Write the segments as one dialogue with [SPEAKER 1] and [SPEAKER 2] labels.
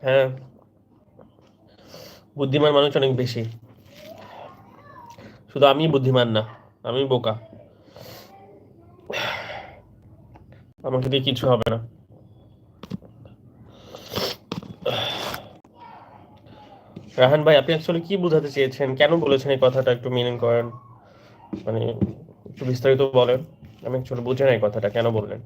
[SPEAKER 1] হ্যাঁ, বুদ্ধিমান মানুষ অনেক বেশি। শুধু আমি বুদ্ধিমান না, আমি বোকা। আমাকে দিয়ে কিছু হবে না। রাহান ভাই, আপনি অ্যাকচুয়ালি কি বোঝাতে চেয়েছেন, কেন বলেছেন এই কথাটা, একটু মিনিং করেন, মানে একটু বিস্তারিত বলেন। আমি অ্যাকচুয়ালি বুঝে নাই কথাটা কেন বললেন।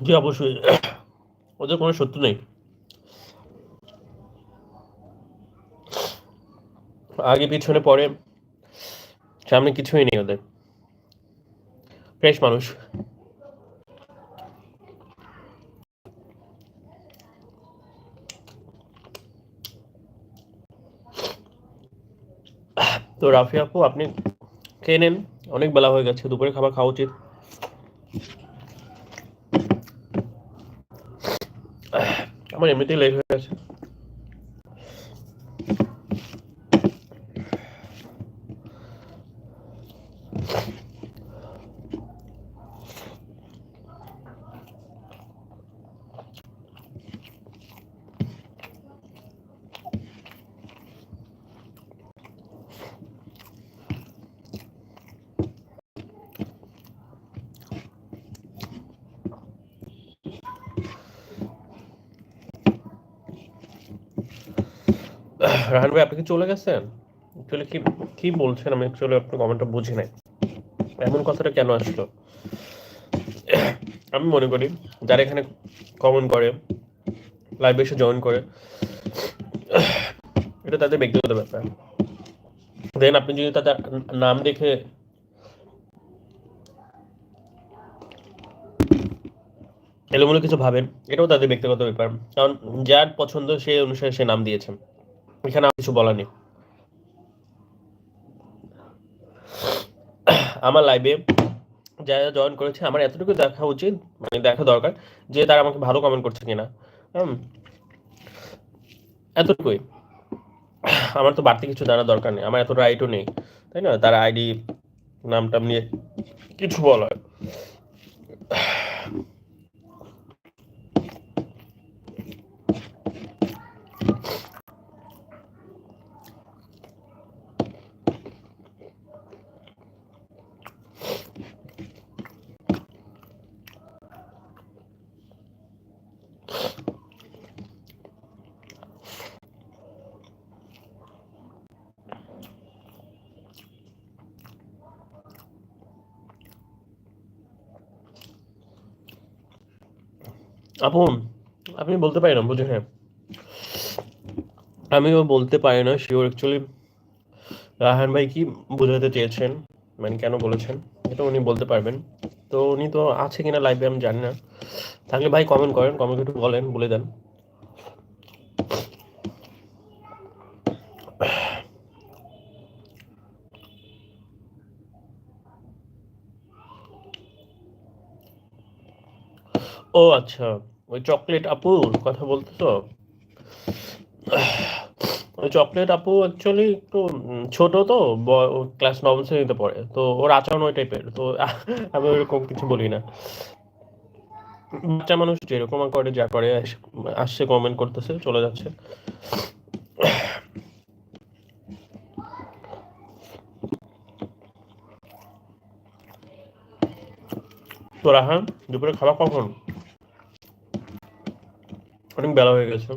[SPEAKER 1] জি অবশ্যই, ওদের কোনো শত্রু নেই। আগে পিছনে পরে সামনে কিছুই নেই ওদের। ফ্রেশ মানুষ। তো রাফি আপু, আপনি খেয়ে নেন, অনেক বেলা হয়ে গেছে, দুপুরে খাবার খাওয়া উচিত। আমার এমনিতেই লেট হয়ে গেছে। রাহান ভাই, আপনি কি চলে গেছেন? অ্যাকচুয়ালি কি কি বলছেন, আমি অ্যাকচুয়ালি আপনার কমেন্টটা বুঝি নাই, এমন কথাটা কেন আসলো। আমি মনে করি যারা এখানে কমেন্ট করে, লাইভে এসে জয়েন করে, এটা তাদের ব্যক্তিগত ব্যাপার। দেন আপনি যদি তাদের নাম দেখে এলোমেলো কিছু ভাবেন, এটাও তাদের ব্যক্তিগত ব্যাপার। কারণ যার পছন্দ সেই অনুসারে সে নাম দিয়েছেন, এখানে আর কিছু বলার নেই। আমার লাইভে যারা জয়েন করেছে, আমার এতটুকু দেখা উচিত, মানে দেখা দরকার যে তারা আমাকে ভালো কমেন্ট করছে কিনা। হুম, এতটুকুই। আমার তো বাড়তি কিছু জানার দরকার নেই, আমার এত রাইটও নেই, তাই না, তার আইডি নামটাম নিয়ে কিছু বলার। আপু, আপনি বলতে পারি না বুঝে, হ্যাঁ, আমিও বলতে পারি না শিওর অ্যাকচুয়ালি রাহান ভাই কি বোঝাতে চেয়েছেন, মানে কেন বলেছেন, এটা উনি বলতে পারবেন। তো উনি তো আছে কিনা লাইভে আমি জানি না, থাকলে ভাই কমেন্ট করেন, কমেন্ট একটু বলেন, বলে দেন। ও আচ্ছা, ওই চকলেট আপুর কথা বলতেছো। ওই চকলেট আপু অ্যাকচুয়ালি একটু ছোট তো, ক্লাস নবম শ্রেণীতে পড়ে, তো ওর আচরণ ওই টাইপের, তো আমি ওইরকম কিছু বলি না। বাচ্চা মানুষ যেরকম করে যা করে, আসছে কমেন্ট করতেছে চলে যাচ্ছে। তো রাহান, দুপুরে খাবার কখন? অনেক বেলা হয়ে গেছে।